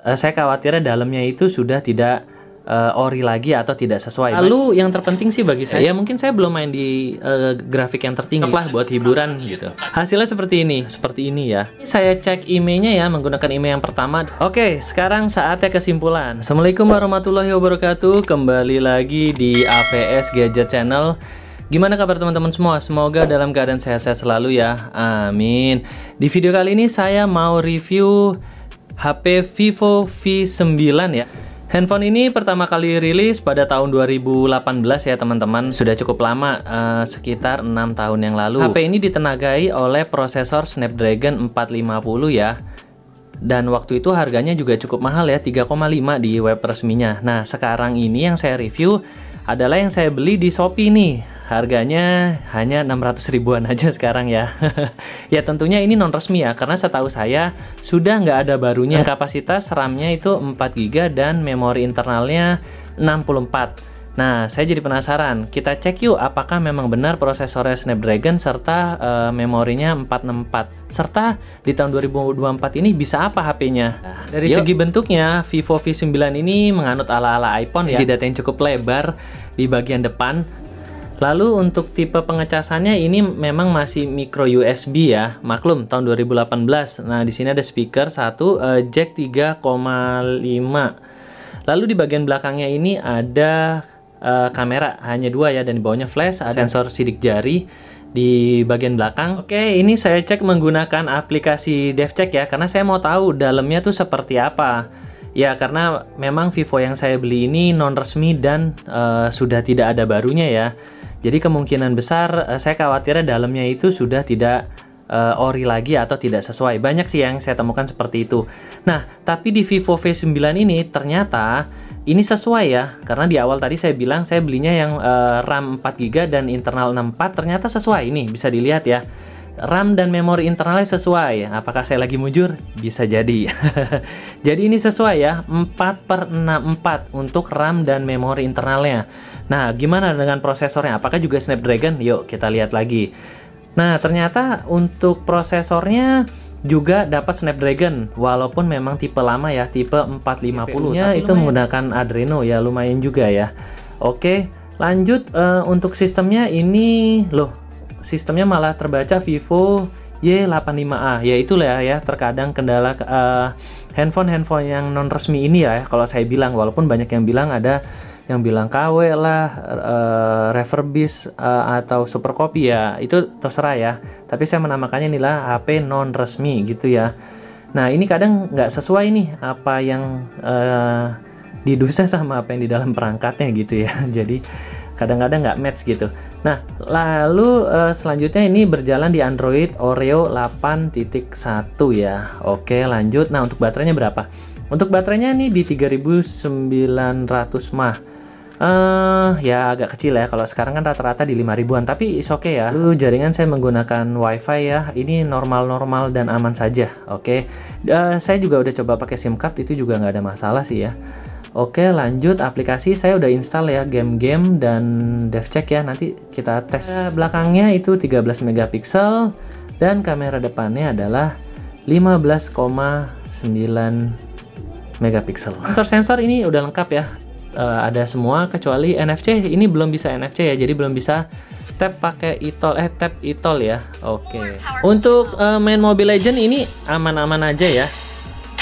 Saya khawatirnya dalamnya itu sudah tidak ori lagi atau tidak sesuai. Lalu yang terpenting sih bagi saya, ya mungkin saya belum main di grafik yang tertinggi lah buat hiburan gitu. Hasilnya seperti ini ya. Saya cek emailnya ya menggunakan email yang pertama. Oke, sekarang saatnya kesimpulan. Assalamualaikum warahmatullahi wabarakatuh. Kembali lagi di AVS Gadget Channel. Gimana kabar teman-teman semua? Semoga dalam keadaan sehat-sehat selalu ya. Amin. Di video kali ini saya mau review HP Vivo V9 ya. Handphone ini pertama kali rilis pada tahun 2018 ya teman-teman. Sudah cukup lama, sekitar 6 tahun yang lalu. HP ini ditenagai oleh prosesor Snapdragon 450 ya. Dan waktu itu harganya juga cukup mahal ya, 3,5 di web resminya. Nah, sekarang ini yang saya review adalah yang saya beli di Shopee nih. Harganya hanya 600 ribuan aja sekarang ya. Ya tentunya ini non resmi ya, karena setahu saya sudah nggak ada barunya. Kapasitas RAM-nya itu 4GB dan memori internalnya 64. Nah, saya jadi penasaran. Kita cek yuk apakah memang benar prosesornya Snapdragon serta memorinya 464. Serta di tahun 2024 ini bisa apa HP-nya? Dari segi bentuknya, Vivo V9 ini menganut ala-ala iPhone ya. Jidatnya yang cukup lebar di bagian depan. Lalu untuk tipe pengecasannya ini memang masih micro USB ya. Maklum tahun 2018. Nah, di sini ada speaker satu, jack 3,5. Lalu di bagian belakangnya ini ada kamera hanya 2 ya, dan di bawahnya flash, ada sensor sidik jari di bagian belakang. Oke, ini saya cek menggunakan aplikasi DevCheck ya, karena saya mau tahu dalamnya tuh seperti apa. Ya, karena memang Vivo yang saya beli ini non resmi dan sudah tidak ada barunya ya. Jadi kemungkinan besar saya khawatirnya dalamnya itu sudah tidak ori lagi atau tidak sesuai. Banyak sih yang saya temukan seperti itu. Nah, tapi di Vivo V9 ini ternyata ini sesuai ya. Karena di awal tadi saya bilang saya belinya yang RAM 4GB dan internal 64. Ternyata sesuai. Ini bisa dilihat ya. RAM dan memori internalnya sesuai. Apakah saya lagi mujur? Bisa jadi. Jadi ini sesuai ya, 4/64 untuk RAM dan memori internalnya. Nah, gimana dengan prosesornya? Apakah juga Snapdragon? Yuk kita lihat lagi. Nah, ternyata untuk prosesornya juga dapat Snapdragon, walaupun memang tipe lama ya, tipe 450-nya itu menggunakan Adreno ya, lumayan juga ya. Oke, lanjut untuk sistemnya ini loh. Sistemnya malah terbaca Vivo Y85A. Ya itulah ya, terkadang kendala handphone yang non resmi ini ya, kalau saya bilang, walaupun banyak yang bilang ada yang bilang KW lah, refurbish atau super copy ya, itu terserah ya. Tapi saya menamakannya inilah HP non resmi gitu ya. Nah, ini kadang nggak sesuai nih apa yang didesain sama apa yang di dalam perangkatnya gitu ya. Jadi kadang-kadang nggak match gitu. Nah, lalu selanjutnya ini berjalan di Android Oreo 8.1 ya. Oke, lanjut. Nah, untuk baterainya berapa? Untuk baterainya nih di 3900 mAh. Ya agak kecil ya. Kalau sekarang kan rata-rata di 5000-an, tapi is oke ya. Lalu jaringan saya menggunakan WiFi ya. Ini normal-normal dan aman saja. Oke. Saya juga udah coba pakai SIM card, itu juga nggak ada masalah sih ya. Oke, lanjut aplikasi saya udah install ya, game-game dan DevCheck ya, nanti kita tes. Belakangnya itu 13 megapiksel dan kamera depannya adalah 15,9 megapiksel. Sensor ini udah lengkap ya, ada semua kecuali NFC. Ini belum bisa NFC ya, jadi belum bisa tap pakai tap e-tol ya. Oke. Untuk main Mobile Legends ini aman-aman aja ya.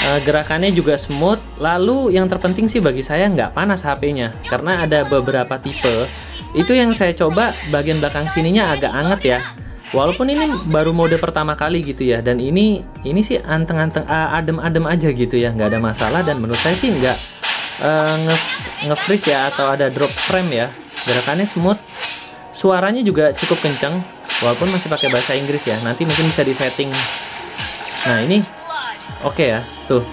Gerakannya juga smooth. Lalu yang terpenting sih bagi saya nggak panas HP-nya, karena ada beberapa tipe itu yang saya coba bagian belakang sininya agak anget ya, walaupun ini baru mode pertama kali gitu ya. Dan ini sih anteng-anteng, adem-adem aja gitu ya, nggak ada masalah. Dan menurut saya sih nggak nge-freeze ya atau ada drop frame ya. Gerakannya smooth, suaranya juga cukup kenceng walaupun masih pakai bahasa Inggris ya. Nanti mungkin bisa disetting. Nah, ini oke ya, tuh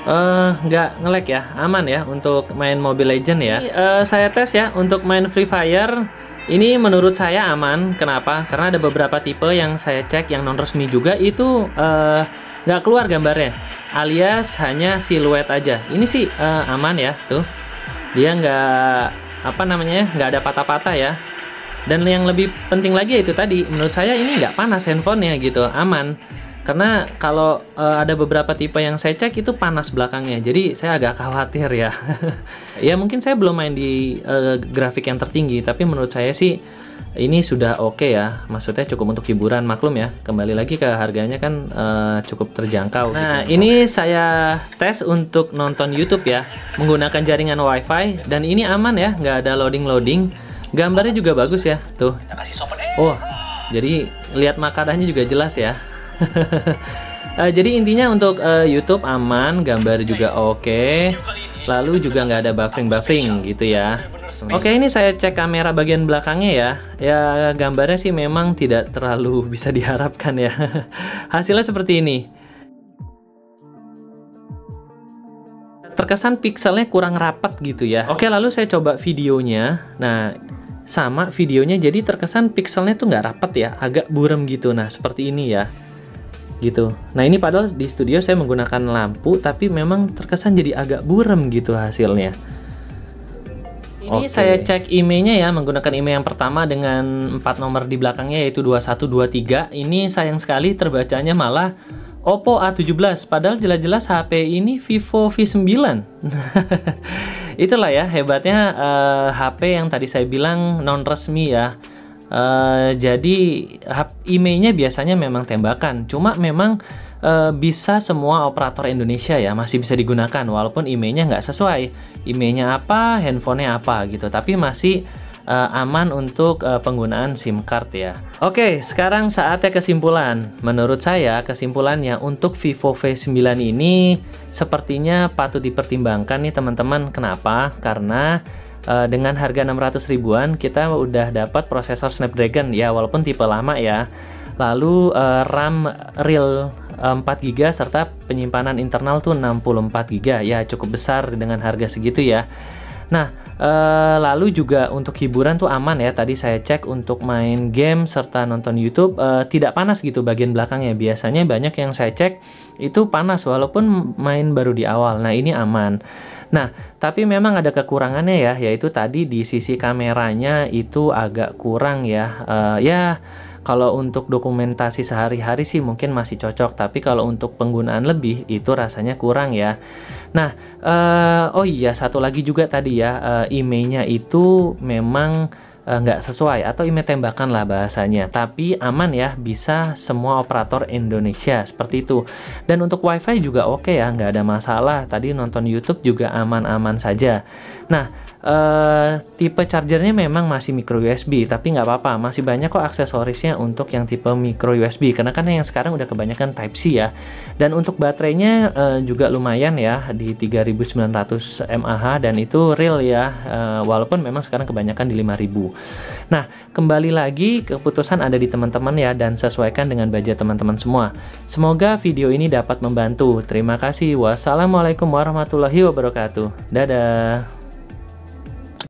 nggak nge-lag ya, aman ya untuk main Mobile Legends ya. Saya tes ya untuk main Free Fire. Ini menurut saya aman. Kenapa? Karena ada beberapa tipe yang saya cek yang non resmi juga itu nggak keluar gambarnya, alias hanya siluet aja. Ini sih aman ya, tuh dia nggak ada patah-patah ya. Dan yang lebih penting lagi itu tadi, menurut saya ini nggak panas handphonenya gitu, aman. Karena kalau ada beberapa tipe yang saya cek itu panas belakangnya, jadi saya agak khawatir ya. Ya mungkin saya belum main di grafik yang tertinggi, tapi menurut saya sih ini sudah oke ya, maksudnya cukup untuk hiburan, maklum ya. Kembali lagi ke harganya kan cukup terjangkau. Nah, ini saya tes untuk nonton YouTube ya, menggunakan jaringan WiFi dan ini aman ya, nggak ada loading. Gambarnya juga bagus ya, tuh. Oh, jadi lihat makanannya juga jelas ya. Jadi intinya untuk YouTube aman, gambar juga oke. Lalu juga nggak ada buffering gitu ya. Oke, ini saya cek kamera bagian belakangnya ya. Ya gambarnya sih memang tidak terlalu bisa diharapkan ya. Hasilnya seperti ini. Terkesan pixelnya kurang rapat gitu ya. Oke, lalu saya coba videonya. Nah, sama videonya jadi terkesan pixelnya tuh nggak rapat ya, agak buram gitu. Nah, seperti ini ya. Gitu. Nah, ini padahal di studio saya menggunakan lampu, tapi memang terkesan jadi agak buram gitu hasilnya. Ini saya cek IMEI-nya ya, menggunakan IMEI yang pertama dengan 4 nomor di belakangnya yaitu 2123. Ini sayang sekali terbacanya malah Oppo A17, padahal jelas-jelas HP ini Vivo V9. Itulah ya hebatnya HP yang tadi saya bilang non resmi ya. Jadi IMEI-nya biasanya memang tembakan, cuma memang bisa semua operator Indonesia ya masih bisa digunakan walaupun IMEI-nya nggak sesuai, IMEI-nya apa, handphonenya apa gitu, tapi masih aman untuk penggunaan SIM card ya. Oke, sekarang saatnya kesimpulan. Menurut saya kesimpulannya untuk Vivo V9 ini sepertinya patut dipertimbangkan nih teman-teman. Kenapa? Karena dengan harga 600 ribuan kita udah dapat prosesor Snapdragon ya, walaupun tipe lama ya. Lalu RAM real 4GB serta penyimpanan internal tuh 64GB ya, cukup besar dengan harga segitu ya. Nah, lalu juga untuk hiburan tuh aman ya. Tadi saya cek untuk main game serta nonton YouTube tidak panas gitu bagian belakangnya. Biasanya banyak yang saya cek itu panas walaupun main baru di awal. Nah, ini aman. Nah, tapi memang ada kekurangannya ya, yaitu tadi di sisi kameranya itu agak kurang ya. Ya, kalau untuk dokumentasi sehari-hari sih mungkin masih cocok, tapi kalau untuk penggunaan lebih itu rasanya kurang ya. Nah, oh iya satu lagi juga tadi ya, IMEI-nya itu memang nggak sesuai atau IMEI tembakan lah bahasanya, tapi aman ya, bisa semua operator Indonesia seperti itu. Dan untuk WiFi juga oke ya, nggak ada masalah. Tadi nonton YouTube juga aman-aman saja. Nah, tipe chargernya memang masih micro USB, tapi nggak apa-apa, masih banyak kok aksesorisnya untuk yang tipe micro USB, karena kan yang sekarang udah kebanyakan Type C ya. Dan untuk baterainya juga lumayan ya, di 3900 mAh dan itu real ya, walaupun memang sekarang kebanyakan di 5000. Nah, kembali lagi keputusan ada di teman-teman ya, dan sesuaikan dengan budget teman-teman semua. Semoga video ini dapat membantu. Terima kasih. Wassalamualaikum warahmatullahi wabarakatuh. Dadah.